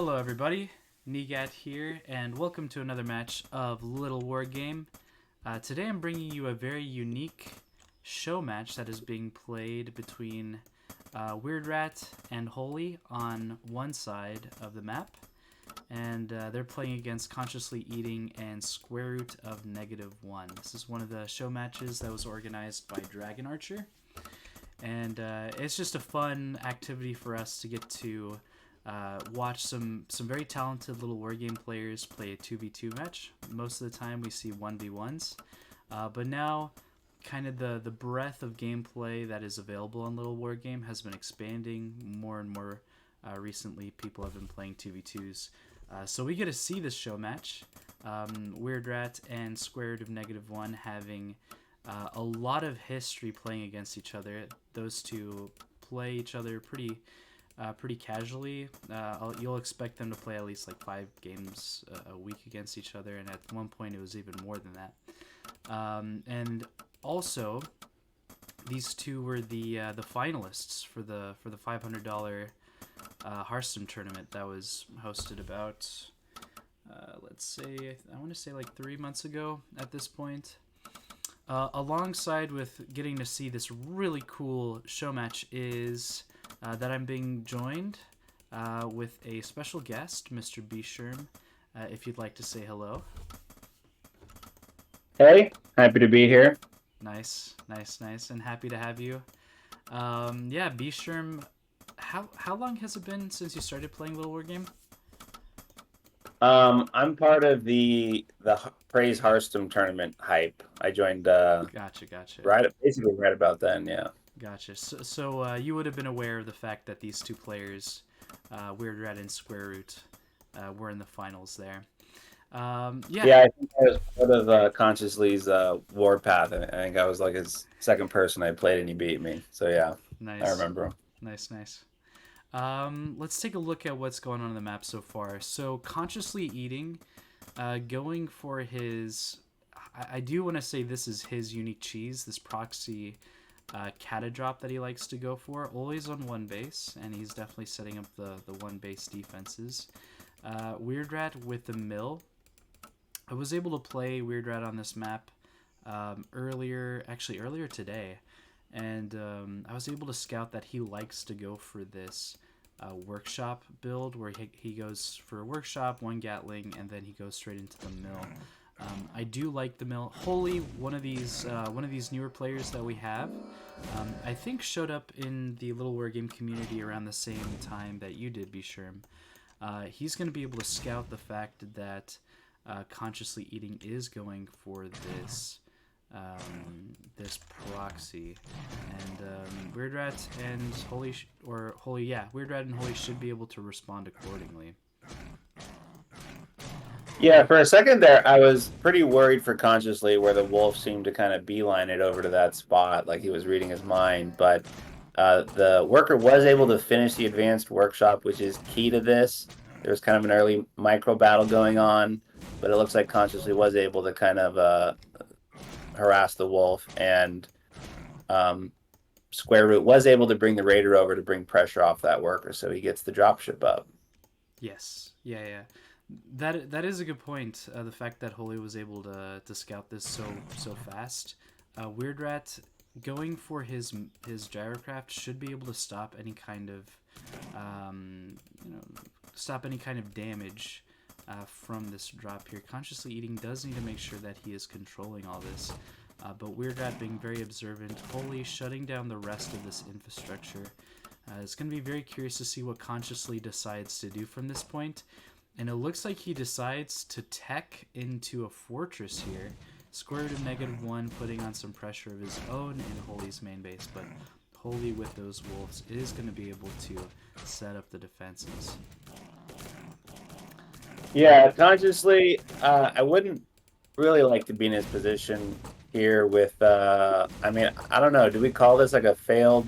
Hello, everybody. Nigat here, and welcome to another match of Littlewargame. Today I'm bringing you a very unique show match that is being played between Weird Rat and Holy on one side of the map, and they're playing against Consciously Eating and Square Root of -1. This is one of the show matches that was organized by Dragon Archer, and it's just a fun activity for us to get to watch some very talented little wargame players play a 2v2 match. Most of the time we see 1v1s, but now kind of the breadth of gameplay that is available on Little Wargame has been expanding more and more. Recently people have been playing 2v2s, so we get to see this show match. Weird Rat and Square Root of -1 having a lot of history playing against each other. Those two play each other pretty casually. You'll expect them to play at least like 5 games a week against each other, and at one point it was even more than that. And also, these two were the finalists for the $500 Hearthstone tournament that was hosted about let's say I want to say like 3 months ago at this point. Alongside with getting to see this really cool show match is that I'm being joined with a special guest, Mr. bScherm. If you'd like to say hello. Hey, happy to be here. Nice, and happy to have you. Yeah, bScherm, how long has it been since you started playing Little Wargame? I'm part of the Praise Hearthstone tournament hype. I joined Gotcha. basically right about then, yeah. Gotcha. So you would have been aware of the fact that these two players, Weird Rat and Square Root, were in the finals there. Yeah. Yeah, I think I was part of Consciously's Warpath. I think I was like his second person I played and he beat me. So yeah, I Nice. remember him. Nice. Let's take a look at what's going on the map so far. So Consciously Eating, going for his... I do want to say this is his unique cheese, this proxy Cata drop that he likes to go for, always on one base, and he's definitely setting up the one base defenses. Weird Rat with the mill. I was able to play Weird Rat on this map earlier today, and I was able to scout that he likes to go for this workshop build where he goes for a workshop, one Gatling, and then he goes straight into the mill. I do like the mill. Holy, one of these newer players that we have, I think showed up in the Little Wargame community around the same time that you did, bScherm. He's going to be able to scout the fact that Consciously Eating is going for this this proxy, and Weird Rat and Holy Weird Rat and Holy should be able to respond accordingly. Yeah, for a second there, I was pretty worried for Consciously where the wolf seemed to kind of beeline it over to that spot, like he was reading his mind. But the worker was able to finish the advanced workshop, which is key to this. There was kind of an early micro battle going on, but it looks like Consciously was able to kind of harass the wolf, and Square Root was able to bring the raider over to bring pressure off that worker, so he gets the dropship up. Yes, yeah. That is a good point. The fact that Holy was able to scout this so fast. Weird Rat going for his gyrocraft should be able to stop any kind of damage from this drop here. Consciously Eating does need to make sure that he is controlling all this, but Weird Rat being very observant, Holy shutting down the rest of this infrastructure. It's going to be very curious to see what Consciously decides to do from this point. And it looks like he decides to tech into a fortress here. Square Root of -1 putting on some pressure of his own in Holy's main base, but Holy with those wolves is going to be able to set up the defenses. Yeah, Consciously, I wouldn't really like to be in his position here with, I mean, I don't know, do we call this like a failed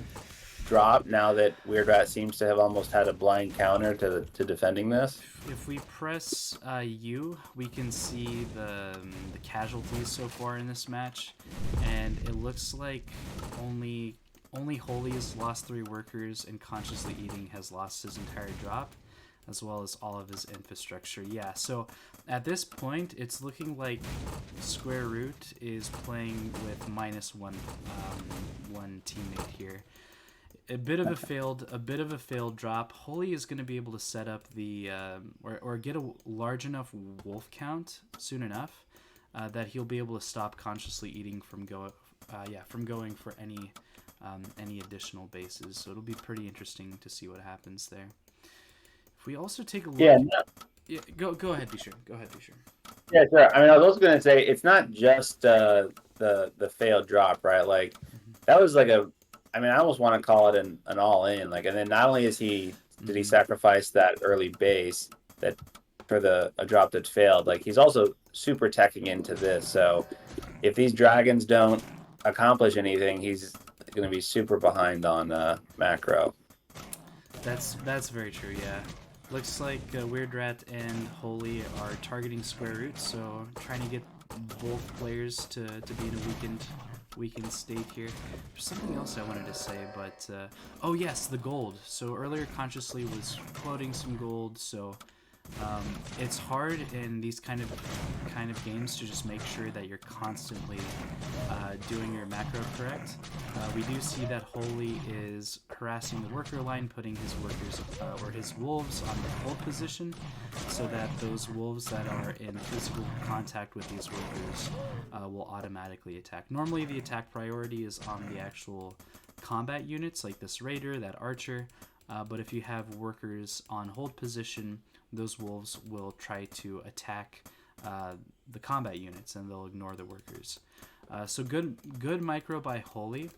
drop now that Weird Rat seems to have almost had a blind counter to defending this? If we press U, we can see the casualties so far in this match, and it looks like only Holy has lost 3 workers, and Consciously Eating has lost his entire drop. as well as all of his infrastructure. Yeah, so at this point, it's looking like Sqrt is playing with one teammate here. A bit of a failed drop. Holy is going to be able to set up the or get a large enough wolf count soon enough that he'll be able to stop consciously eating from going for any additional bases. So it'll be pretty interesting to see what happens there. If we also take a look, Yeah, no, go ahead, bScherm. Go ahead, bScherm. yeah, sure. I mean, I was also gonna say it's not just the failed drop, right? Like that was like a, I mean, I almost want to call it an all in. Like, and then not only did he sacrifice that early base that for a drop that failed, like he's also super teching into this. So if these dragons don't accomplish anything, he's going to be super behind on macro. That's very true. Yeah, looks like Weird Rat and Holy are targeting Sqrt, so trying to get both players to be in a weakened state here. There's something else I wanted to say, but oh yes, the gold. So earlier consciously was quoting some gold, so it's hard in these kind of games to just make sure that you're constantly doing your macro correct. We do see that Holy is harassing the worker line, putting his workers or his wolves on the hold position, so that those wolves that are in physical contact with these workers will automatically attack. Normally, the attack priority is on the actual combat units, like this raider, that archer. But if you have workers on hold position, those wolves will try to attack the combat units, and they'll ignore the workers. So good micro by Holy.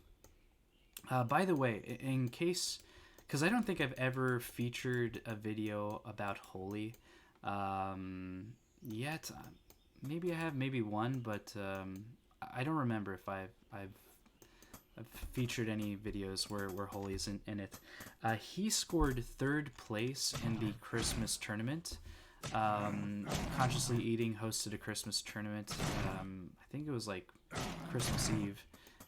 By the way, in case, because I don't think I've ever featured a video about Holy yet. Maybe I have, maybe one, but I don't remember if I've featured any videos where Holy's in it. He scored third place in the Christmas tournament. Consciously Eating hosted a Christmas tournament. I think it was like Christmas Eve,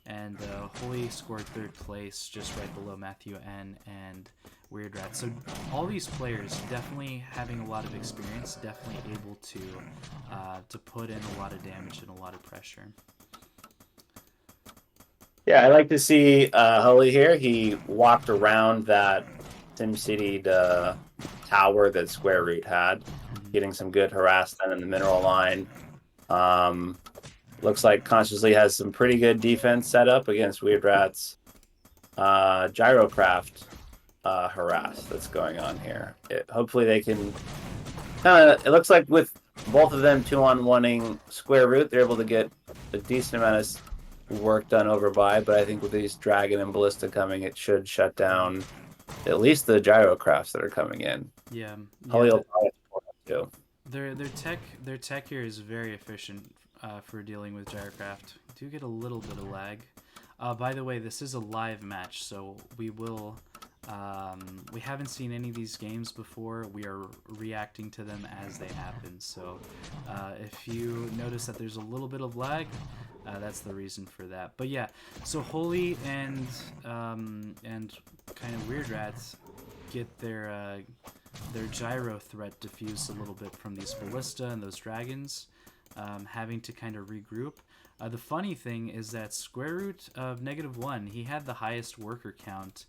and Holy scored third place, just right below Matthew N and Weird Rat. So all these players definitely having a lot of experience, definitely able to put in a lot of damage and a lot of pressure. Yeah, I like to see Holy here. He walked around that SimCity tower that Sqrt had, getting some good harassment in the mineral line. Looks like Consciously has some pretty good defense set up against Weird Rat's Gyrocraft harass that's going on here. Hopefully they can... it looks like with both of them 2-on-1ing Sqrt, they're able to get a decent amount of work done over by, but I think with these Dragon and Ballista coming, it should shut down at least the Gyrocrafts that are coming in. Yeah. Holy will probably too. Their tech here is very efficient for dealing with Gyrocraft. Do get a little bit of lag. By the way, this is a live match, so we haven't seen any of these games before. We are reacting to them as they happen. So if you notice that there's a little bit of lag, that's the reason for that. But yeah, so Holy and kind of Weird Rats get their gyro threat diffused a little bit from these Ballista and those dragons, having to kind of regroup. The funny thing is that Sqrt of -1, he had the highest worker count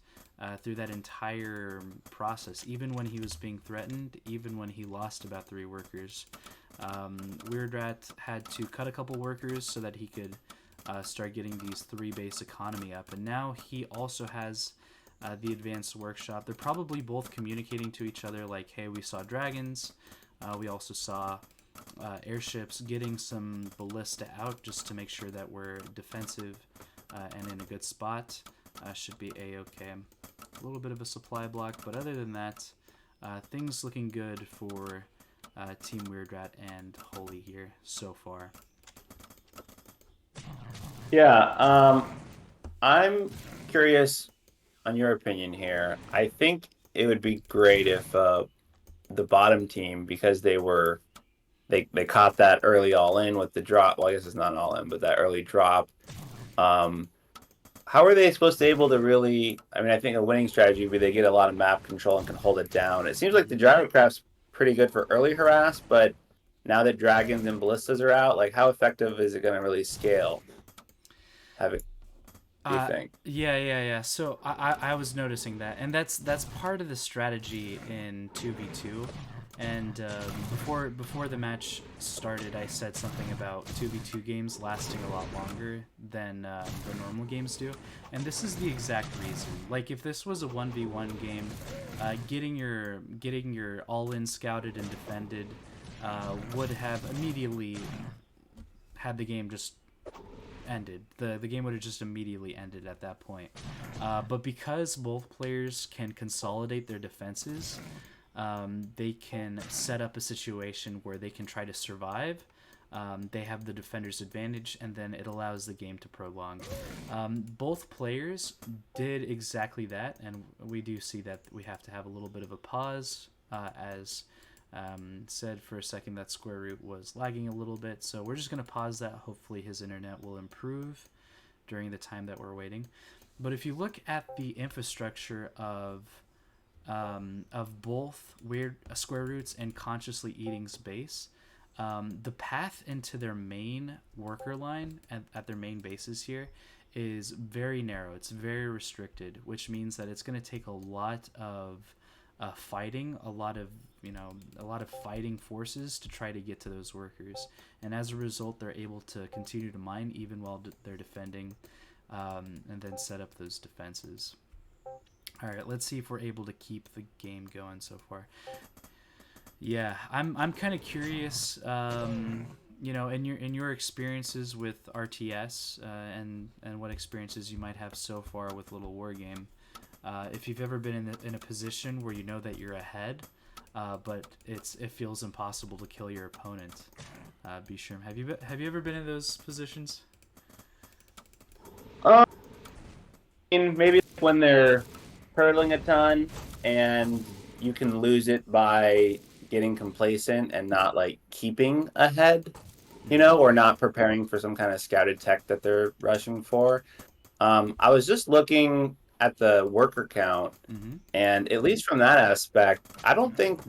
through that entire process, even when he was being threatened, even when he lost about 3 workers. Weird Rat had to cut a couple workers so that he could start getting these 3 base economy up, and now he also has the advanced workshop. They're probably both communicating to each other like, hey, we saw dragons, we also saw airships, getting some ballista out just to make sure that we're defensive and in a good spot. Should be a-okay. A little bit of a supply block, but other than that, things looking good for Team Weird Rat and Holy here so far. Yeah, I'm curious on your opinion here. I think it would be great if the bottom team, because they caught that early all in with the drop. Well, I guess it's not all in, but that early drop. how are they supposed to able to really? I mean, I think a winning strategy would be they get a lot of map control and can hold it down. It seems like the gyrocraft's pretty good for early harass, but now that dragons and ballistas are out, like how effective is it going to really scale? Have it? Do you Uh, think? yeah. So I was noticing that, and that's part of the strategy in 2v2. And before the match started, I said something about 2v2 games lasting a lot longer than the normal games do, and this is the exact reason. Like if this was a 1v1 game, getting your all-in scouted and defended would have immediately had the game just ended. The game would have just immediately ended at that point. But because both players can consolidate their defenses, they can set up a situation where they can try to survive. They have the defender's advantage, and then it allows the game to prolong. Both players did exactly that, and we do see that we have to have a little bit of a pause as said for a second that Sqrt was lagging a little bit, so we're just going to pause that. Hopefully his internet will improve during the time that we're waiting. But if you look at the infrastructure of both weird Sqrt and Consciously Eating's base, the path into their main worker line at their main bases here is very narrow. It's very restricted, which means that it's going to take a lot of fighting, a lot of fighting forces to try to get to those workers, and as a result, they're able to continue to mine even while they're defending, and then set up those defenses. All right, let's see if we're able to keep the game going so far. Yeah, I'm kind of curious. In your experiences with RTS and what experiences you might have so far with Littlewargame. If you've ever been in a position where you know that you're ahead, but it feels impossible to kill your opponent. bScherm, have you ever been in those positions? I mean, maybe when they're hurdling a ton and you can lose it by getting complacent and not like keeping ahead, or not preparing for some kind of scouted tech that they're rushing for. I was just looking at the worker count, Mm-hmm. and at least from that aspect, I don't think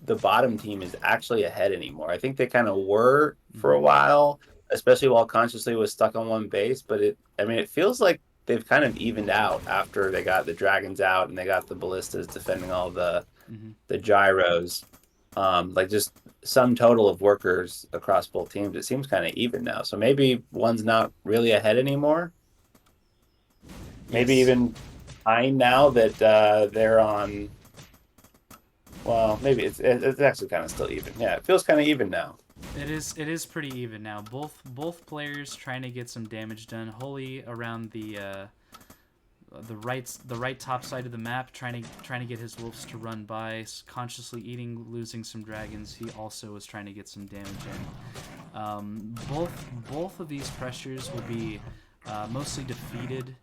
the bottom team is actually ahead anymore. I think they kind of were for a Mm-hmm. while, especially while Consciously was stuck on one base. But it feels like they've kind of evened out after they got the dragons out and they got the ballistas defending all Mm-hmm. the gyros. Like just sum total of workers across both teams, it seems kind of even now. So maybe one's not really ahead anymore. Maybe Yes. even behind now that they're on. Well, maybe it's actually kind of still even. Yeah, it feels kind of even now. It is pretty even now. Both players trying to get some damage done. Holy around the right top side of the map, trying to get his wolves to run by. Consciously Eating, losing some dragons. He also was trying to get some damage in. Both of these pressures will be mostly defeated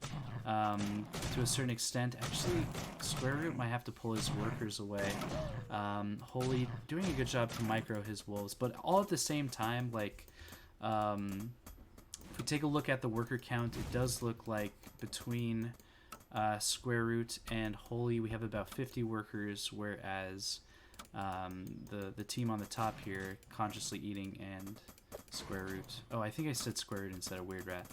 to a certain extent. Actually, Sqrt might have to pull his workers away. Holy doing a good job to micro his wolves, but all at the same time, like if we take a look at the worker count, it does look like between Sqrt and Holy, we have about 50 workers, whereas the team on the top here, Consciously Eating and Sqrt. Oh, I think I said Sqrt instead of Weird Rat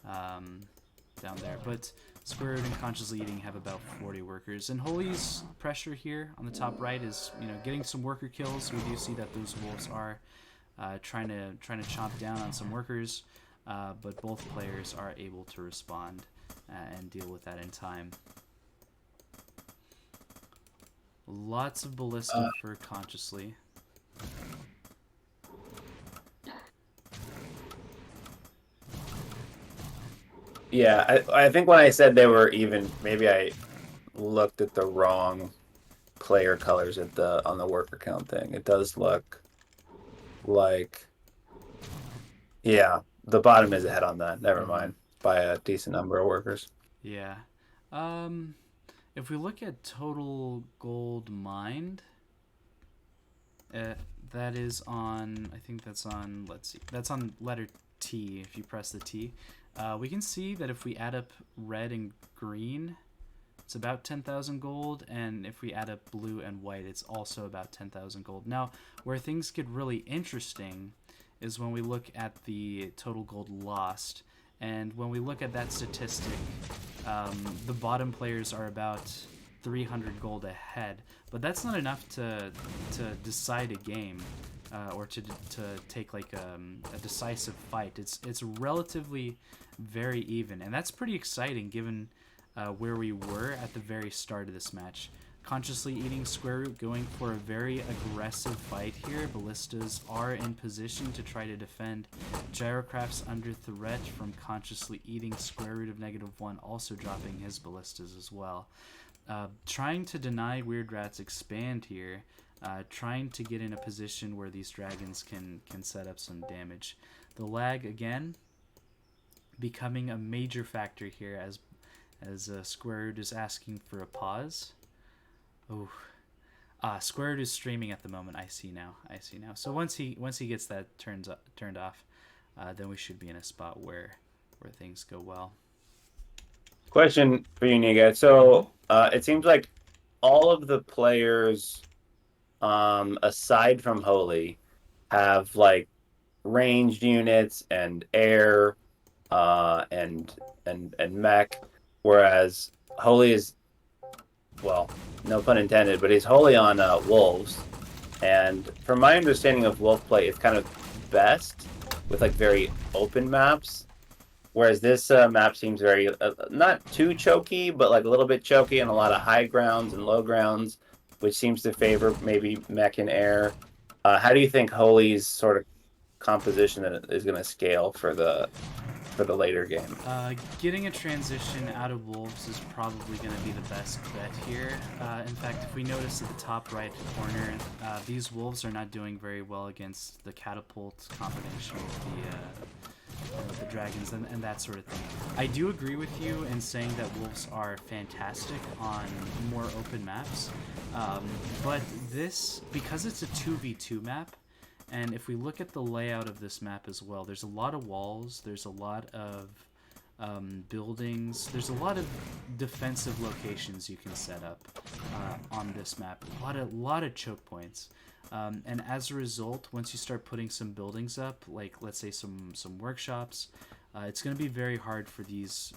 down there. But Sqrt and Consciously Eating have about 40 workers. And Holy's pressure here on the top right is getting some worker kills. We do see that those wolves are trying to chomp down on some workers, but both players are able to respond and deal with that in time. Lots of ballista for Consciously. Yeah, I think when I said they were even, maybe I looked at the wrong player colors on the worker count thing. It does look like, yeah, the bottom is ahead on that. Never Mm-hmm. mind, by a decent number of workers. Yeah. Um, if we look at total gold mined, uh, that is on. I think that's on. Let's see. That's on letter T, if you press the T, we can see that if we add up red and green, it's about 10,000 gold, and if we add up blue and white, it's also about 10,000 gold. Now, where things get really interesting is when we look at the total gold lost, and when we look at that statistic, the bottom players are about 300 gold ahead, but that's not enough to decide a game. Or to take like a decisive fight. It's relatively very even, and that's pretty exciting given where we were at the very start of this match. Consciously eating Sqrt, going for a very aggressive fight here. Ballistas are in position to try to defend. Gyrocraft's under threat from consciously eating Sqrt of -1, also dropping his ballistas as well. Trying to deny Weird Rat's expand here. Trying to get in a position where these dragons can set up some damage. The lag, again, becoming a major factor here as Sqrt is asking for a pause. Oh, Sqrt is streaming at the moment. I see now. So once he gets that turned off, then we should be in a spot where things go well. Question for you, Niga. So it seems like all of the players, aside from Holy, have like ranged units and air, and mech, whereas Holy is, well, no pun intended, but he's wholly on wolves. And from my understanding of wolf play, it's kind of best with like very open maps, whereas this map seems very not too choky, but like a little bit choky and a lot of high grounds and low grounds, which seems to favor maybe mech and air. How do you think Holy's sort of composition is going to scale for the later game? Getting a transition out of wolves is probably going to be the best bet here. In fact, if we notice at the top right corner, these wolves are not doing very well against the catapult combination with the dragons and that sort of thing. I do agree with you in saying that wolves are fantastic on more open maps, but this, because it's a 2v2 map, and if we look at the layout of this map as well, there's a lot of walls, there's a lot of buildings, there's a lot of defensive locations you can set up on this map, a lot of choke points. And as a result, once you start putting some buildings up, like let's say some workshops, it's going to be very hard for these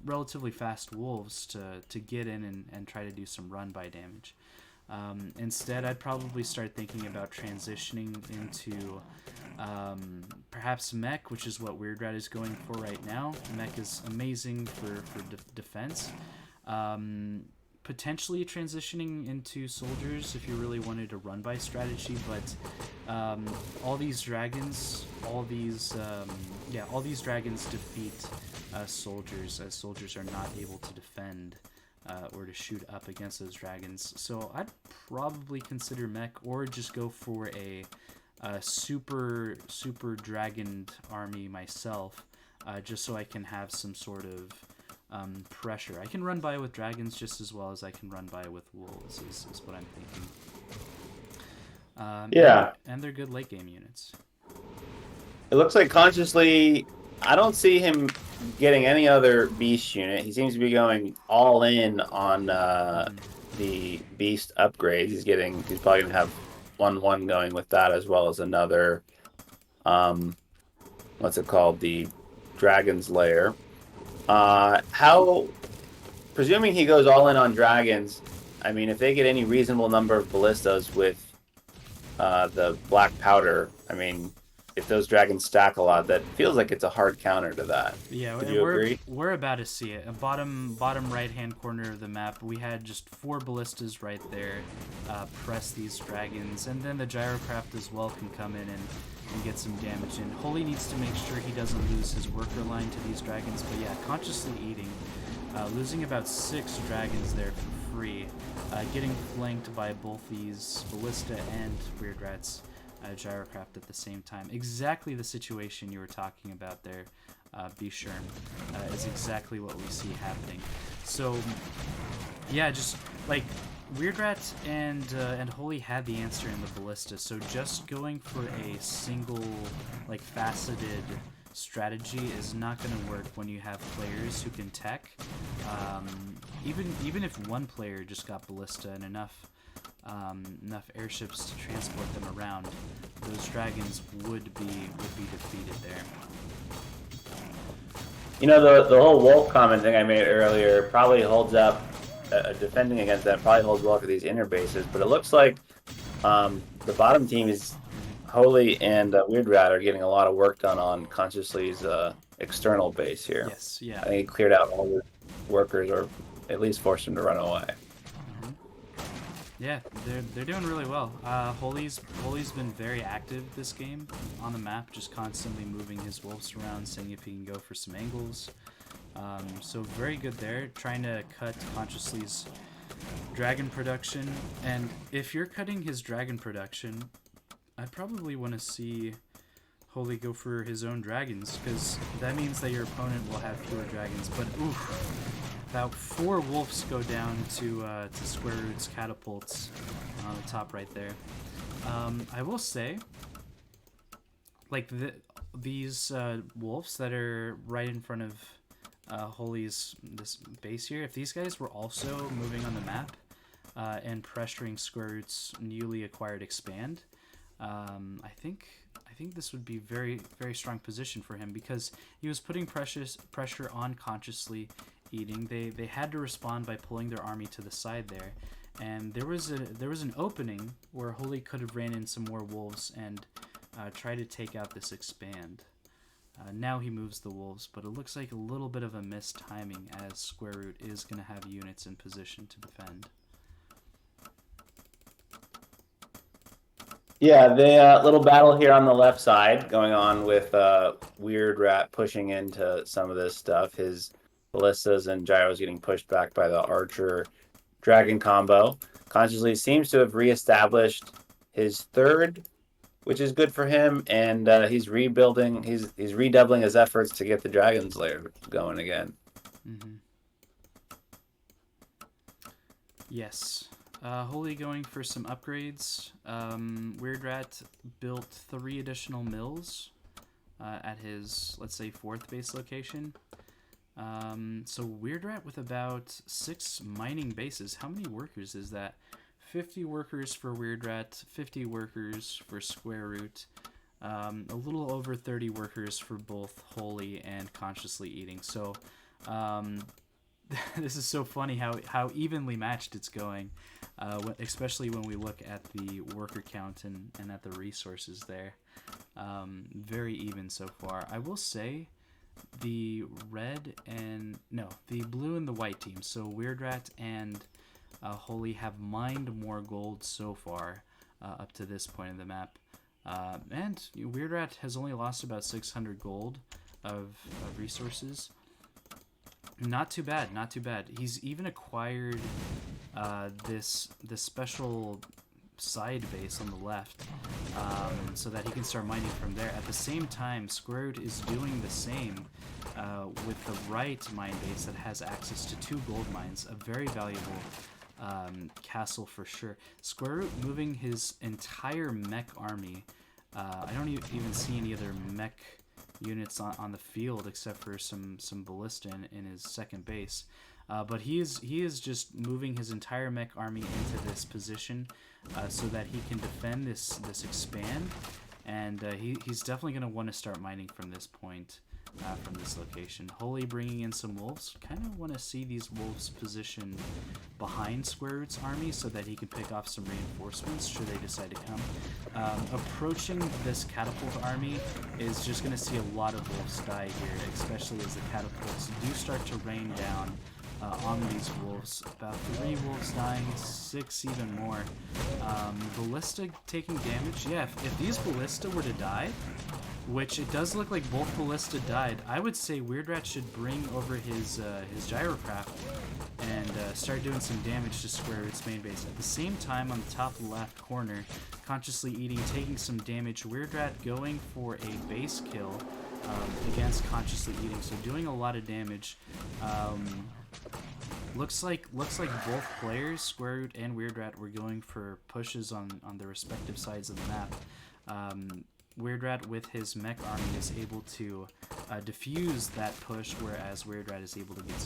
relatively fast wolves to get in and try to do some run-by damage. Instead, I'd probably start thinking about transitioning into perhaps mech, which is what Weird Rat is going for right now. Mech is amazing for defense. Potentially transitioning into soldiers if you really wanted a run-by strategy, but all these dragons defeat soldiers, as soldiers are not able to defend or to shoot up against those dragons. So I'd probably consider mech, or just go for a super dragoned army myself, just so I can have some sort of pressure. I can run by with dragons just as well as I can run by with wolves, is what I'm thinking. Yeah. And they're good late game units. It looks like consciously, I don't see him getting any other beast unit. He seems to be going all in on the beast upgrades. He's probably going to have 1/1 going with that, as well as another, what's it called? The Dragon's Lair. Presuming he goes all in on dragons, I mean, if they get any reasonable number of ballistas with the black powder, I mean, if those dragons stack a lot, that feels like it's a hard counter to that. Yeah, would you agree? We're about to see it. Bottom right-hand corner of the map, we had just 4 ballistas right there. Press these dragons, and then the gyrocraft as well can come in and get some damage in. Holy needs to make sure he doesn't lose his worker line to these dragons, but yeah, consciously eating. Losing about 6 dragons there for free. Getting flanked by both these ballista and Weird Rat's gyrocraft at the same time. Exactly the situation you were talking about there, bScherm, is exactly what we see happening. So, yeah, just like Weird Rat and Holy had the answer in the ballista. So just going for a single, like, faceted strategy is not going to work when you have players who can tech. Even if one player just got ballista and enough airships to transport them around, those dragons would be defeated there. You know, the whole wolf comment thing I made earlier probably holds up. Defending against that probably holds well for these inner bases, but it looks like the bottom team is Holy and Weird Rat are getting a lot of work done on Consciously's external base here. Yes, yeah. I think he cleared out all the workers, or at least forced them to run away. Yeah, they're doing really well. Holy's been very active this game on the map, just constantly moving his wolves around, seeing if he can go for some angles. So very good there, trying to cut Consciously's dragon production. And if you're cutting his dragon production, I probably want to see Holy go for his own dragons, because that means that your opponent will have fewer dragons. But oof, about 4 wolves go down to Sqrt's catapults on the top right there. I will say, like these wolves that are right in front of Holy's this base here, if these guys were also moving on the map and pressuring Sqrt's newly acquired expand, I think this would be very, very strong position for him, because he was putting pressure on Consciously eating. They had to respond by pulling their army to the side there, and there was an opening where Holy could have ran in some more wolves and tried to take out this expand. Now he moves the wolves, but it looks like a little bit of a missed timing, as Sqrt is going to have units in position to defend. Yeah, the little battle here on the left side going on with Weird Rat pushing into some of this stuff. His ballistas and gyros getting pushed back by the Archer Dragon combo. Consciously seems to have reestablished his third, which is good for him, and he's rebuilding. He's redoubling his efforts to get the Dragon's Lair going again. Mm-hmm. Yes. Holy going for some upgrades. Weird Rat built 3 additional mills at his, let's say, 4th base location. So Weird Rat with about 6 mining bases. How many workers is that? 50 workers for Weird Rat, 50 workers for Sqrt, a little over 30 workers for both Holy and Consciously Eating. So this is so funny how evenly matched it's going, especially when we look at the worker count and at the resources there. Very even so far. I will say the blue and the white team, so Weird Rat and Holy, have mined more gold so far up to this point in the map. And Weird Rat has only lost about 600 gold of resources. Not too bad, not too bad. He's even acquired this special side base on the left, so that he can start mining from there. At the same time, Sqrt is doing the same with the right mine base that has access to 2 gold mines, a very valuable castle for sure. Sqrt moving his entire mech army. I don't even see any other mech units on the field except for some ballista in his second base. But he is just moving his entire mech army into this position so that he can defend this expand, and he's definitely going to want to start mining from this point, from this location. Holy bringing in some wolves. Kind of want to see these wolves positioned behind Sqrt's army so that he can pick off some reinforcements should they decide to come. Approaching this catapult army is just going to see a lot of wolves die here, especially as the catapults do start to rain down on these wolves. About 3 wolves dying, 6 even more. Ballista taking damage. Yeah, if these ballista were to die, which it does look like both ballista died, I would say Weird Rat should bring over his gyrocraft and start doing some damage to Sqrt's main base. At the same time, on the top left corner, Consciously Eating, taking some damage. Weird Rat going for a base kill against Consciously Eating, so doing a lot of damage. Looks like both players, Sqrt and Weird Rat, were going for pushes on their respective sides of the map. Weird Rat with his mech army is able to diffuse that push, whereas Weird Rat is able to get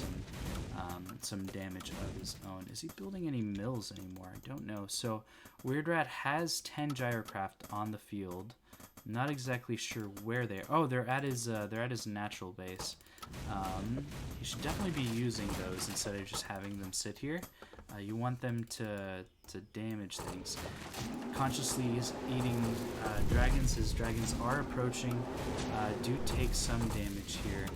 some damage of his own. Is he building any mills anymore? I don't know. So Weird Rat has 10 gyrocraft on the field. Not exactly sure where they are. Oh, they're at his natural base. He should definitely be using those instead of just having them sit here. You want them to damage things. Consciously eating dragons. His dragons are approaching. Do take some damage here,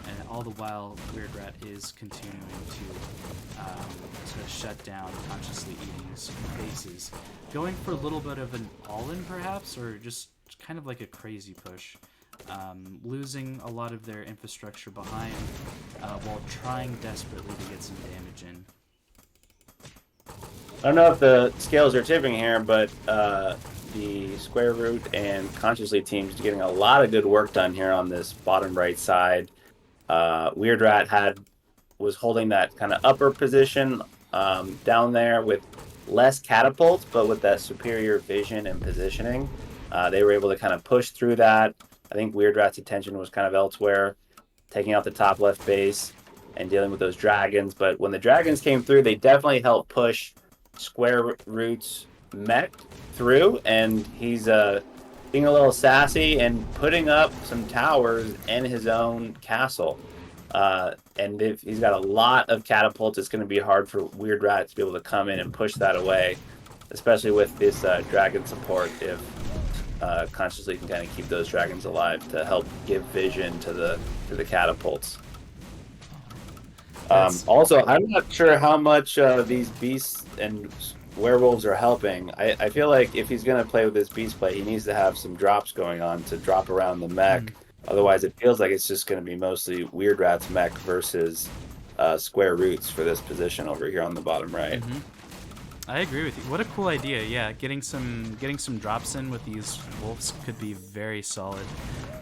and all the while Weird Rat is continuing to shut down consciously eating's bases. Going for a little bit of an all-in perhaps, or just kind of like a crazy push. Losing a lot of their infrastructure behind while trying desperately to get some damage in. I don't know if the scales are tipping here, but the Square Root and Consciously teams getting a lot of good work done here on this bottom right side. Weird Rat was holding that kind of upper position down there with less catapults, but with that superior vision and positioning. They were able to kind of push through that. I think Weird Rat's attention was kind of elsewhere, taking out the top left base and dealing with those dragons. But when the dragons came through, they definitely helped push Square Root's mech through, and he's being a little sassy and putting up some towers in his own castle. And if he's got a lot of catapults, it's going to be hard for Weird Rat to be able to come in and push that away, especially with this dragon support. If Consciously can kind of keep those dragons alive to help give vision to the catapults. Also, I'm not sure how much these beasts and werewolves are helping. I feel like if he's going to play with this beast play, he needs to have some drops going on to drop around the mech. Otherwise, it feels like it's just going to be mostly Weird Rat's mech versus Square Roots for this position over here on the bottom right. I agree with you. What a cool idea! Yeah, getting some drops in with these wolves could be very solid.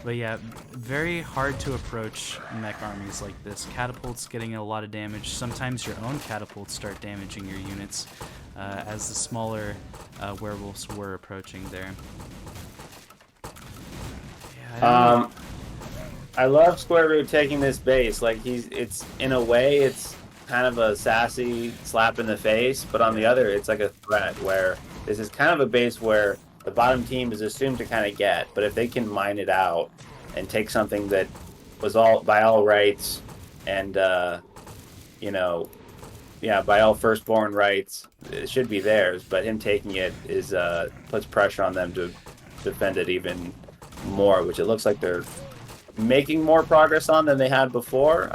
But yeah, very hard to approach mech armies like this. Catapults getting a lot of damage. Sometimes your own catapults start damaging your units, as the smaller werewolves were approaching there. Yeah, I love Square Root taking this base. Like it's in a way it's kind of a sassy slap in the face, but on the other, it's like a threat where this is kind of a base where the bottom team is assumed to kind of get, but if they can mine it out and take something that was by all rights and by all firstborn rights, it should be theirs, but him taking it is puts pressure on them to defend it even more, which it looks like they're making more progress on than they had before.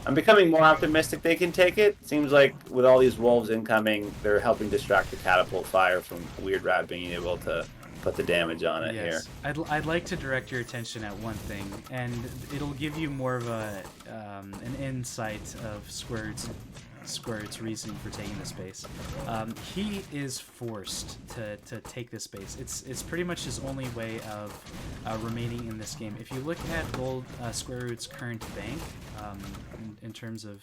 I'm becoming more optimistic they can take it. Seems like with all these wolves incoming, they're helping distract the catapult fire from Weird Rat being able to put the damage on it here. I'd like to direct your attention at one thing, and it'll give you more of an insight of Sqrt's reasoning for taking this base. He is forced to take this base. It's pretty much his only way of remaining in this game. If you look at Sqrt's current bank, in terms of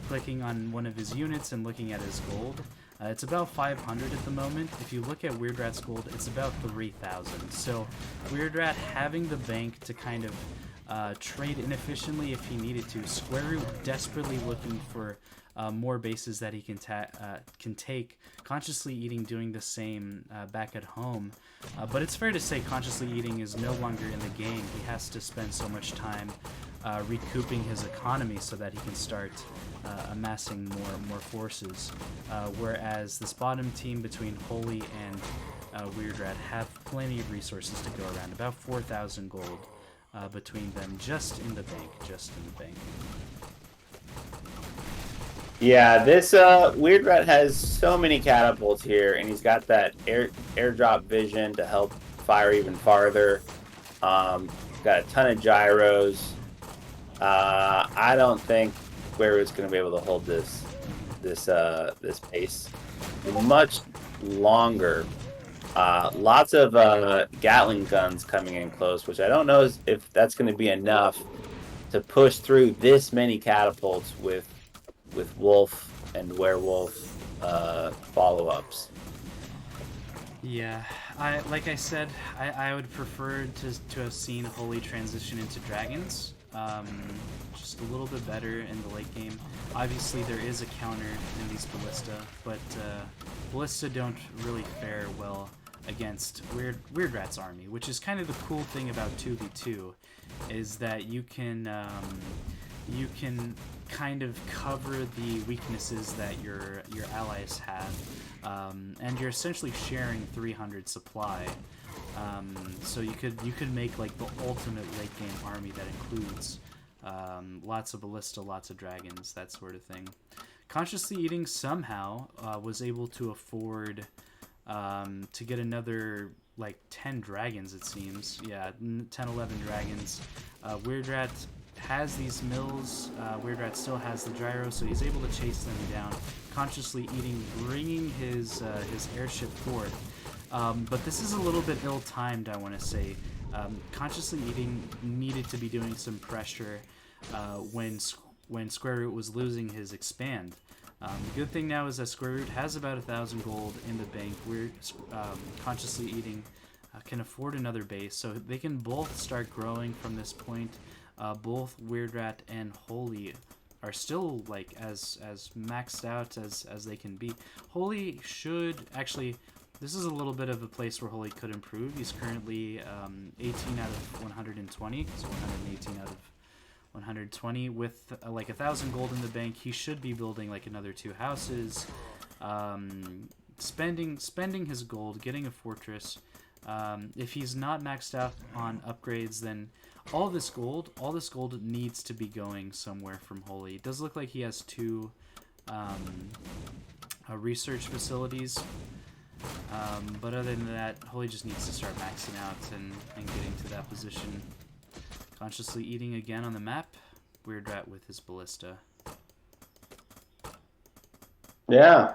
clicking on one of his units and looking at his gold, it's about 500 at the moment. If you look at Weird Rat's gold, it's about 3,000. So Weird Rat having the bank to kind of trade inefficiently if he needed to. Square Root desperately looking for more bases that he can take. Consciously Eating doing the same back at home. But it's fair to say Consciously Eating is no longer in the game. He has to spend so much time recouping his economy so that he can start amassing more forces. Whereas this bottom team between Holy and Weird Rat have plenty of resources to go around. About 4,000 gold between them just in the bank. Yeah, this Weird Rat has so many catapults here, and he's got that airdrop vision to help fire even farther. Got a ton of gyros. I don't think Square Root's going to be able to hold this pace much longer. Lots of Gatling guns coming in close, which I don't know if that's going to be enough to push through this many catapults with wolf and werewolf follow-ups. Yeah, Like I said, I would prefer to have seen Holy transition into dragons. Just a little bit better in the late game. Obviously, there is a counter in these ballista, but ballista don't really fare well against Weird Rat's army, which is kind of the cool thing about 2v2, is that you can kind of cover the weaknesses that your allies have, and you're essentially sharing 300 supply. So you could make like the ultimate late game army that includes lots of ballista, lots of dragons, that sort of thing. Consciously Eating somehow was able to afford to get another like 10 dragons, it seems. Yeah, 10, 11 dragons. Weird Rat has these mills. Weird Rat still has the gyro, so he's able to chase them down. Consciously Eating, bringing his airship forth. But this is a little bit ill-timed, I want to say. Consciously Eating needed to be doing some pressure when Sqrt was losing his expand. The good thing now is that Sqrt has about 1,000 gold in the bank. We're Consciously Eating can afford another base, so they can both start growing from this point. Both Weird Rat and Holy are still like as maxed out as they can be. Holy should actually. This is a little bit of a place where Holy could improve. He's currently 18 out of 120, so 118 out of 120 with like 1,000 gold in the bank. He should be building like another 2 houses, spending his gold, getting a fortress. If he's not maxed out on upgrades, then all this gold needs to be going somewhere from Holy. It does look like he has 2 research facilities. But other than that, Holy just needs to start maxing out and getting to that position. Consciously Eating again on the map. Weird Rat with his ballista. Yeah.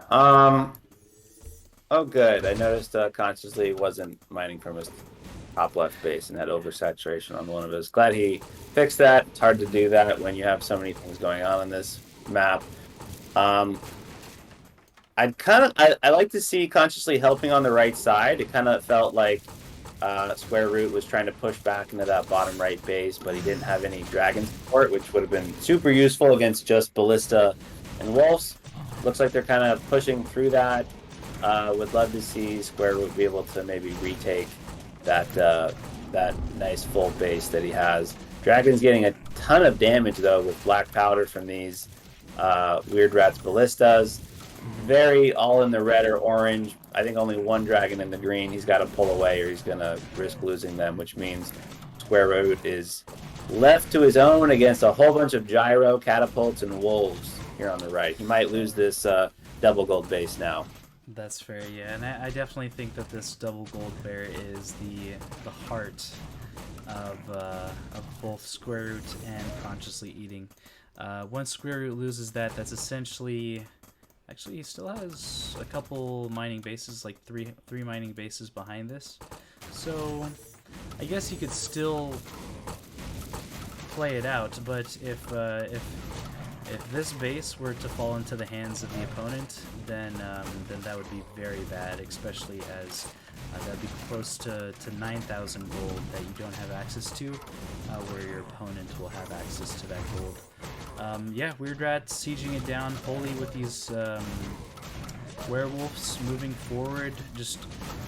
Oh, good. I noticed Consciously wasn't mining from his top left base and had oversaturation on one of his. Glad he fixed that. It's hard to do that when you have so many things going on this map. I like to see Consciously helping on the right side. It kind of felt like Sqrt was trying to push back into that bottom right base, but he didn't have any dragon support, which would have been super useful against just ballista and wolves. Looks like they're kind of pushing through that. Would love to see Sqrt be able to maybe retake that nice full base that he has. Dragon's getting a ton of damage though with black powder from these Weird Rat's ballistas. Very all in the red or orange. I think only 1 dragon in the green. He's got to pull away or he's going to risk losing them, which means Sqrt is left to his own against a whole bunch of gyro, catapults, and wolves here on the right. He might lose this double gold base now. That's fair, yeah. And I definitely think that this double gold bear is the heart of both Sqrt and Consciously Eating. Once Sqrt loses that, that's essentially... Actually, he still has a couple mining bases, like three mining bases behind this. So, I guess he could still play it out. But if this base were to fall into the hands of the opponent, then that would be very bad, especially as that'd be close to 9,000 gold that you don't have access to, where your opponent will have access to that gold. Yeah, Weird Rat sieging it down. Holy with these werewolves moving forward. Just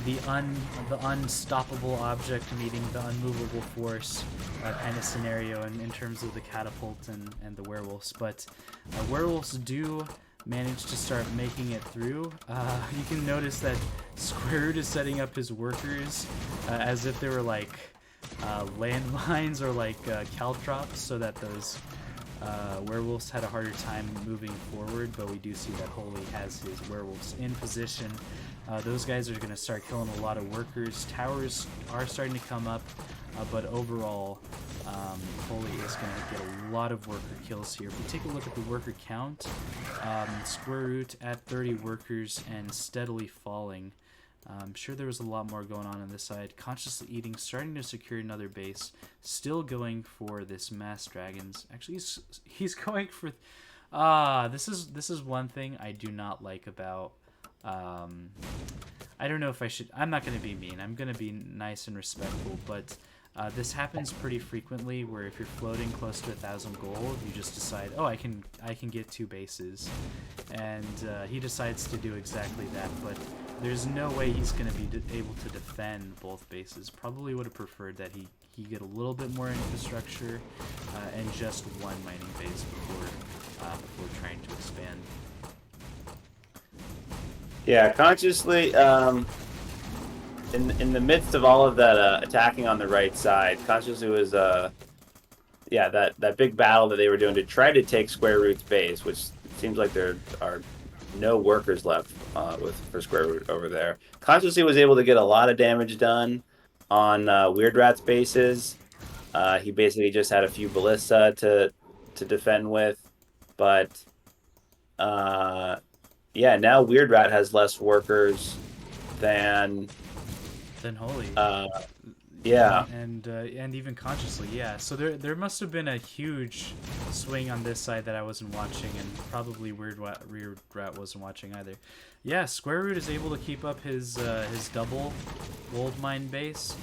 the unstoppable object meeting the unmovable force kind of scenario in terms of the catapult and the werewolves. But werewolves do manage to start making it through. You can notice that Sqrt is setting up his workers as if they were like landmines or like caltrops, so that those werewolves had a harder time moving forward. But we do see that Holy has his werewolves in position. Those guys are going to start killing a lot of workers. Towers are starting to come up, but overall Holy is going to get a lot of worker kills here. If we take a look at the worker count, Sqrt at 30 workers and steadily falling. I'm sure there was a lot more going on this side. Consciously Eating, starting to secure another base. Still going for this mass dragons. Actually, he's going for... this is one thing I do not like about... I don't know if I should. I'm not going to be mean. I'm going to be nice and respectful, but this happens pretty frequently where if you're floating close to 1,000 gold, you just decide, oh, I can get 2 bases, and he decides to do exactly that. But there's no way he's going to be able to defend both bases. Probably would have preferred that he get a little bit more infrastructure and just 1 mining base before trying to expand. Yeah, consciously, in the midst of all of that attacking on the right side, consciously was that big battle that they were doing to try to take Square Root's base, which seems like there are no workers left for Square Root over there. Consciously was able to get a lot of damage done on Weird Rat's bases. He basically just had a few ballista to defend with, but yeah, now Weird Rat has less workers than Holy. Yeah. And even consciously, yeah. So there must have been a huge swing on this side that I wasn't watching, and probably Weird Rat wasn't watching either. Yeah, Square Root is able to keep up his double gold mine base.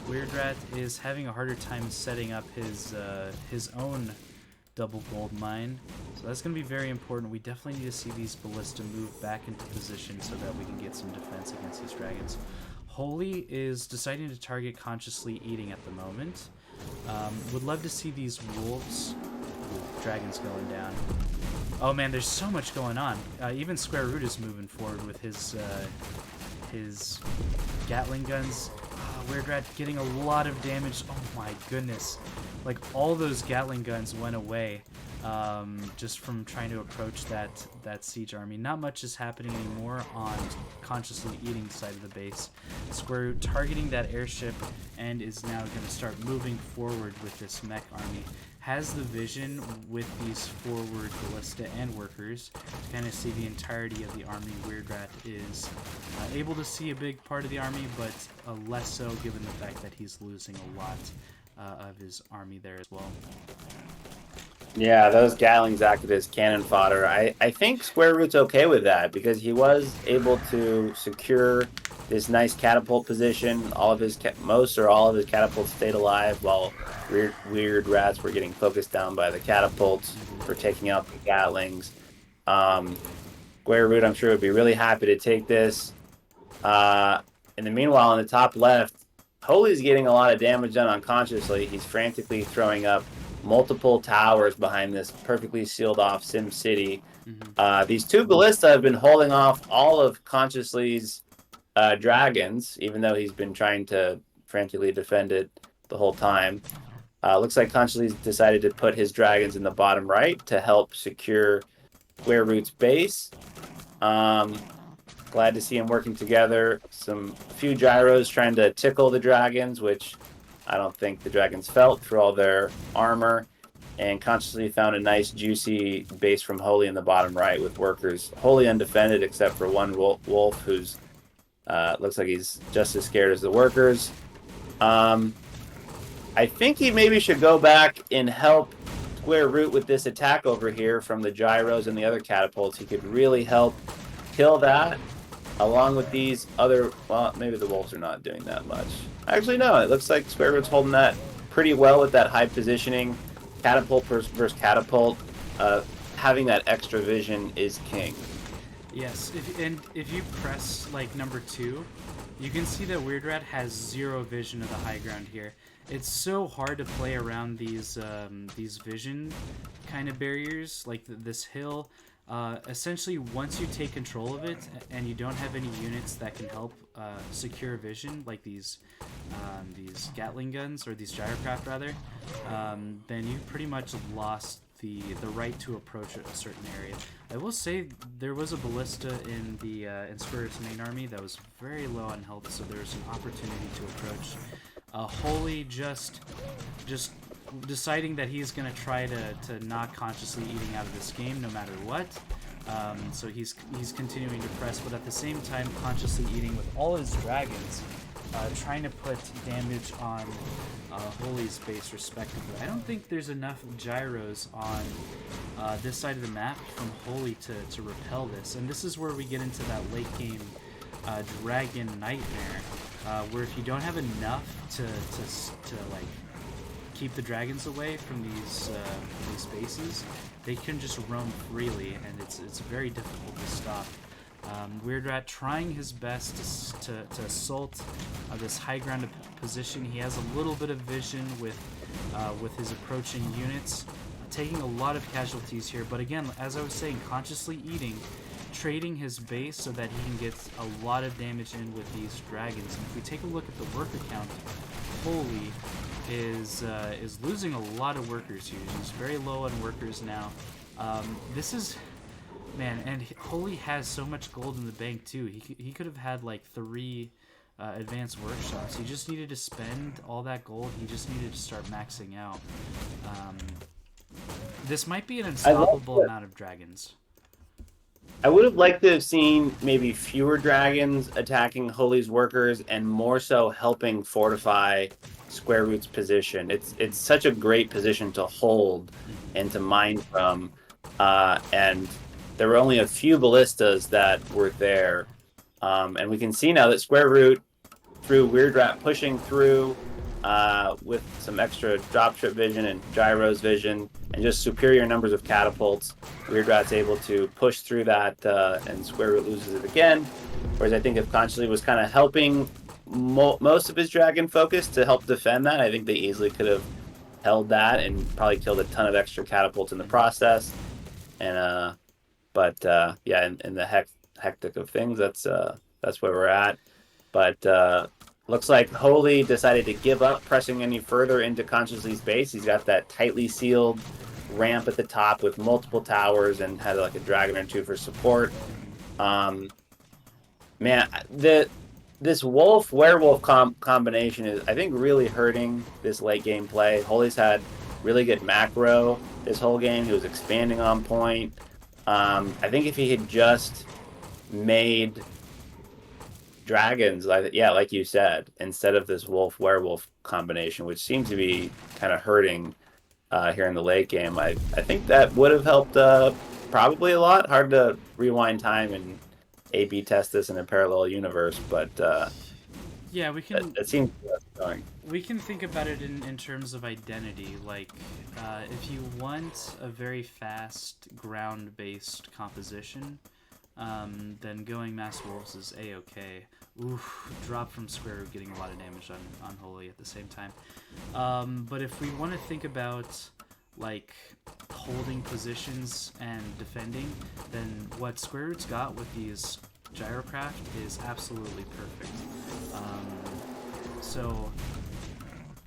Weird Rat is having a harder time setting up his own double gold mine, so that's going to be very important. We definitely need to see these ballista move back into position so that we can get some defense against these dragons. Holy is deciding to target consciously eating at the moment. Would love to see these wolves. Ooh, dragons going down. Oh man, there's so much going on. Even Square Root is moving forward with his Gatling guns. Weird Rat getting a lot of damage. Oh my goodness. Like, all those Gatling guns went away just from trying to approach that siege army. Not much is happening anymore on consciously eating side of the base. Square Root targeting that airship and is now going to start moving forward with this mech army. Has the vision with these forward ballista and workers to kind of see the entirety of the army. Weird Rat is able to see a big part of the army, but less so given the fact that he's losing a lot of his army there as well. Yeah, those Gatlings acted as cannon fodder. I think Square Root's okay with that because he was able to secure this nice catapult position. All of his most or all of his catapults stayed alive while Weird Rats were getting focused down by the catapults for taking out the Gatlings. Square Root, I'm sure, would be really happy to take this. In the meanwhile, in the top left, Holy's getting a lot of damage done unconsciously. He's frantically throwing up multiple towers behind this perfectly sealed off Sim City. These 2 ballista have been holding off all of Consciously's dragons, even though he's been trying to frantically defend it the whole time. Looks like Consciously's decided to put his dragons in the bottom right to help secure Square Root's base. Glad to see them working together. A few gyros trying to tickle the dragons, which I don't think the dragons felt through all their armor. And Consciously found a nice juicy base from Holy in the bottom right with workers wholly undefended except for one wolf who's looks like he's just as scared as the workers. I think he maybe should go back and help Square Root with this attack over here from the gyros and the other catapults. He could really help kill that. Along with these other, well, maybe the wolves are not doing that much. Actually, no, it looks like Square Root's holding that pretty well with that high positioning. Catapult versus catapult. Having that extra vision is king. Yes, if you press, like, number 2, you can see that Weird Rat has 0 vision of the high ground here. It's so hard to play around these vision kind of barriers, like this hill. Essentially, once you take control of it and you don't have any units that can help secure vision, like these Gatling guns, or these gyrocraft rather, then you pretty much lost the right to approach a certain area. I will say there was a ballista in the in Sqrt's main army that was very low on health, so there's an opportunity to approach. Holy just deciding that he's going to try to knock Consciously eating out of this game no matter what. So he's continuing to press, but at the same time Consciously eating with all his dragons, trying to put damage on Holy's base respectively. I don't think there's enough gyros on this side of the map from Holy to repel this, and this is where we get into that late game Dragon Nightmare, where if you don't have enough to like keep the dragons away from these spaces, they can just roam freely, and it's very difficult to stop. Weird Rat trying his best to assault this high ground position. He has a little bit of vision with his approaching units, taking a lot of casualties here. But again, as I was saying, consciously eating, trading his base so that he can get a lot of damage in with these dragons. And if we take a look at the worker count, Holy is losing a lot of workers here. He's very low on workers now. This is... Man, and Holy has so much gold in the bank too. He could have had like 3 advanced workshops. He just needed to spend all that gold. He just needed to start maxing out. This might be an unstoppable amount of dragons. I would have liked to have seen maybe fewer dragons attacking Holy's workers and more so helping fortify Sqrt's position. It's such a great position to hold and to mine from, and there were only a few ballistas that were there. And we can see now that Sqrt, through Weird Rat pushing through with some extra dropship vision and gyros vision and just superior numbers of catapults, Weird Rat's able to push through that, and Sqrt loses it again. Whereas I think if Consciously was kind of helping most of his dragon focus to help defend that, I think they easily could have held that and probably killed a ton of extra catapults in the process. And yeah, in the hectic of things, that's where we're at. But looks like Holy decided to give up pressing any further into Consciously's base. He's got that tightly sealed ramp at the top with multiple towers and had like a dragon or 2 for support. Man, this wolf-werewolf combination is, I think, really hurting this late game play. Holy's had really good macro this whole game. He was expanding on point. I think if he had just made dragons, like you said, instead of this wolf-werewolf combination, which seems to be kind of hurting here in the late game, I think that would have helped probably a lot. Hard to rewind time and A/B test this in a parallel universe, but yeah, we can. It seems going. We can think about it in terms of identity. Like, if you want a very fast ground-based composition, then going Mass Wolves is a-okay. Oof, drop from Sqrt getting a lot of damage on Holy at the same time. But if we want to think about like holding positions and defending, then what Sqrt's got with these gyrocraft is absolutely perfect. So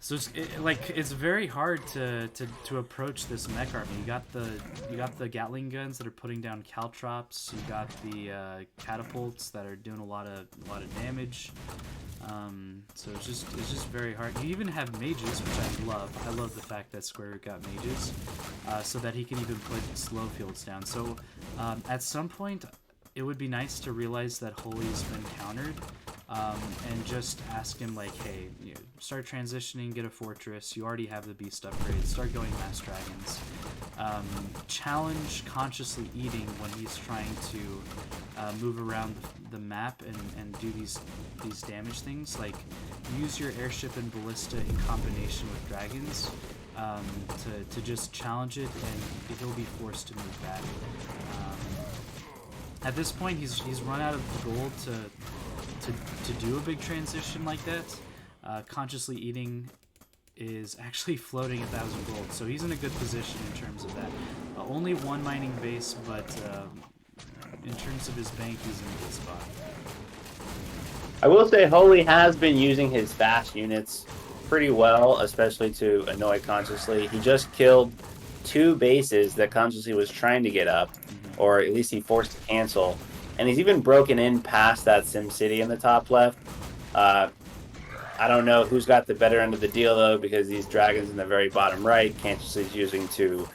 it's very hard to approach this mech army. You got the Gatling guns that are putting down caltrops. You got the catapults that are doing a lot of damage. So it's just very hard. You even have mages, which I love. I love the fact that Sqrt got mages, so that he can even put slow fields down. So at some point, it would be nice to realize that Holy's been countered. And just ask him, like, hey, start transitioning, get a fortress, you already have the beast upgrade, start going mass dragons. Challenge Consciously Eating when he's trying to move around the map and do these damage things. Like, use your airship and ballista in combination with dragons to just challenge it, and he'll be forced to move back. At this point, he's run out of gold to do a big transition like that. Consciously Eating is actually floating 1,000 gold, so he's in a good position in terms of that. Only 1 mining base, but in terms of his bank, he's in a good spot. I will say Holy has been using his fast units pretty well, especially to annoy Consciously. He just killed 2 bases that Consciously was trying to get up, or at least he forced to cancel. And he's even broken in past that Sim City in the top left. I don't know who's got the better end of the deal, though, because these dragons in the very bottom right, Consciously is using to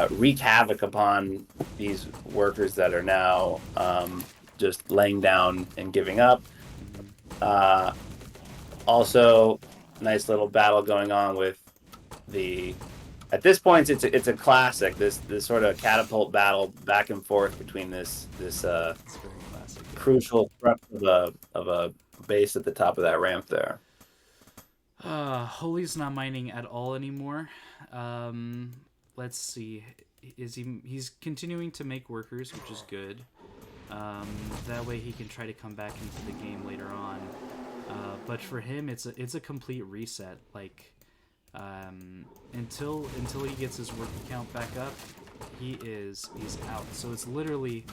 wreak havoc upon these workers that are now just laying down and giving up. Also, nice little battle going on with the... At this point, it's a classic. This sort of catapult battle back and forth between this. It's very classic. crucial crux of a base at the top of that ramp there. Holy's not mining at all anymore. Um, let's see. He's continuing to make workers, which is good. That way he can try to come back into the game later on. But for him, it's a complete reset. Like until he gets his worker count back up, he's out. So it's literally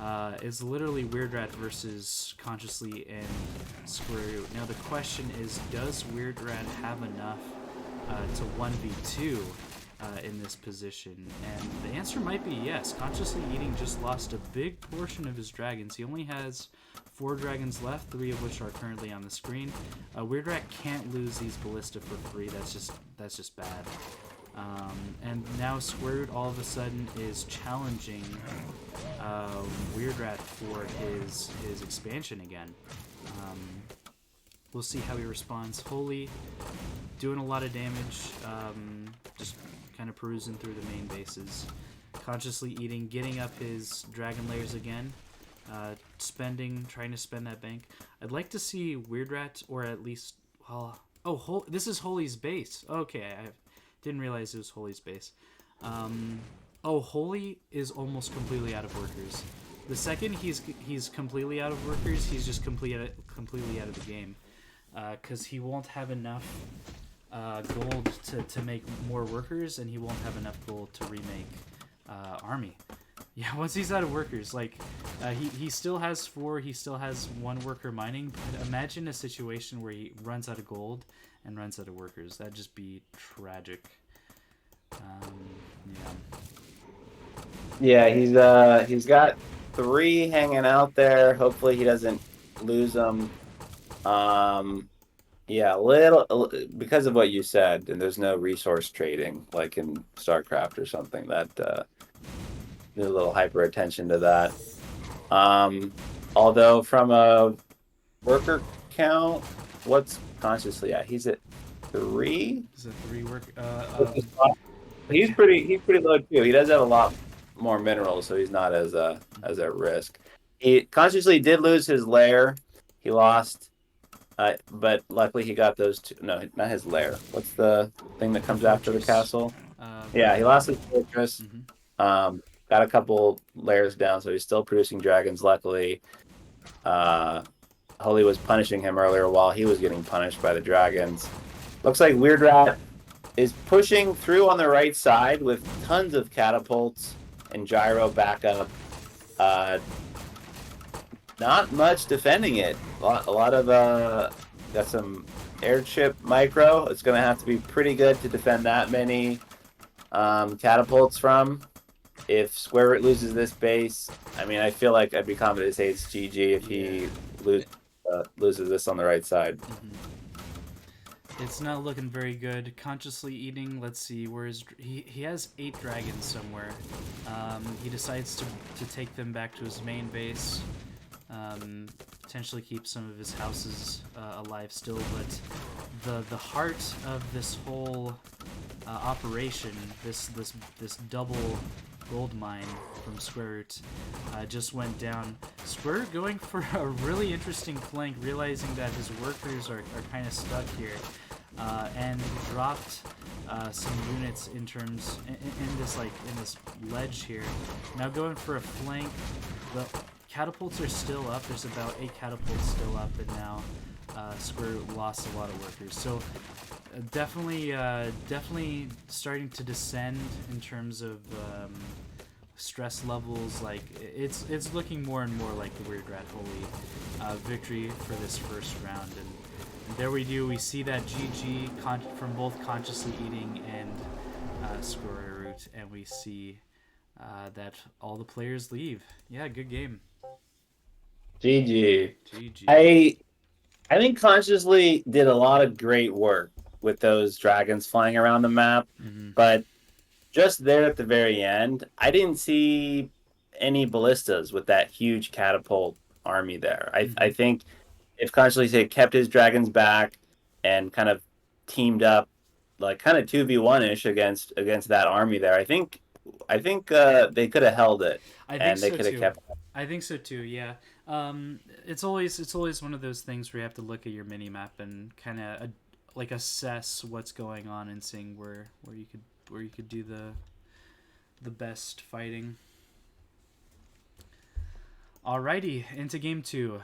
Weird Rat versus Consciously and Sqrt. Now the question is, does Weird Rat have enough to 1v2 in this position? And the answer might be yes. Consciously Eating just lost a big portion of his dragons. He only has 4 dragons left, 3 of which are currently on the screen. Weird Rat can't lose these ballista for free. That's just bad. And now Sqrt all of a sudden is challenging Weird Rat for his expansion again. We'll see how he responds. Holy doing a lot of damage, just kind of perusing through the main bases. Consciously Eating, getting up his dragon layers again. Trying to spend that bank. I'd like to see Weird Rat, or at least, this is Holy's base. Okay, I didn't realize it was Holy's base. Holy is almost completely out of workers. The second he's completely out of workers, he's just completely out of the game, because he won't have enough gold to make more workers, and he won't have enough gold to remake army. Yeah, once he's out of workers, like he still has 4, he still has 1 worker mining. But imagine a situation where he runs out of gold and runs out of workers. That'd just be tragic. Yeah, he's got 3 hanging out there. Hopefully he doesn't lose them. Yeah, because of what you said, and there's no resource trading like in StarCraft or something. That need a little hyper attention to that. Although from a worker count, what's Consciously at? He's at 3. Is it 3 work? He's pretty low too. He does have a lot more minerals, so he's not as at risk. He Consciously did lose his lair. He lost, but luckily he got those 2. No, not his lair. What's the thing that comes after the castle? Yeah, he lost his fortress. Mm-hmm. Got a couple layers down, so he's still producing dragons. Luckily, Holy was punishing him earlier while he was getting punished by the dragons. Looks like Weird Rat is pushing through on the right side with tons of catapults and gyro backup. Not much defending it. A lot of got some airship micro. It's going to have to be pretty good to defend that many catapults from. If Sqrt loses this base, I mean, I feel like I'd be confident to say it's GG if he loses this on the right side. Mm-hmm. It's not looking very good. Consciously Eating, let's see, where is he has 8 dragons somewhere. He decides to take them back to his main base. Potentially keep some of his houses alive still, but the heart of this whole operation, this double gold mine from Sqrt, just went down. Sqrt going for a really interesting flank, realizing that his workers are kind of stuck here, and dropped some units in this ledge here. Now going for a flank. The catapults are still up. There's about 8 catapults still up, and now Sqrt lost a lot of workers. So definitely starting to descend in terms of stress levels. Like it's looking more and more like the Weird Rat Holy victory for this first round, and there we see that GG from both Consciously Eating and Sqrt, and we see that all the players leave. Yeah, good game. GG. GG. I think Consciously did a lot of great work with those dragons flying around the map, but just there at the very end, I didn't see any ballistas with that huge catapult army there. I think if Consciously had kept his dragons back and kind of teamed up, like kind of 2v1-ish against that army there, I think they could have held it, and they could have kept. I think so too. Yeah. It's always one of those things where you have to look at your mini map and kind of like assess what's going on and seeing where you could do the best fighting. Alrighty, into game 2.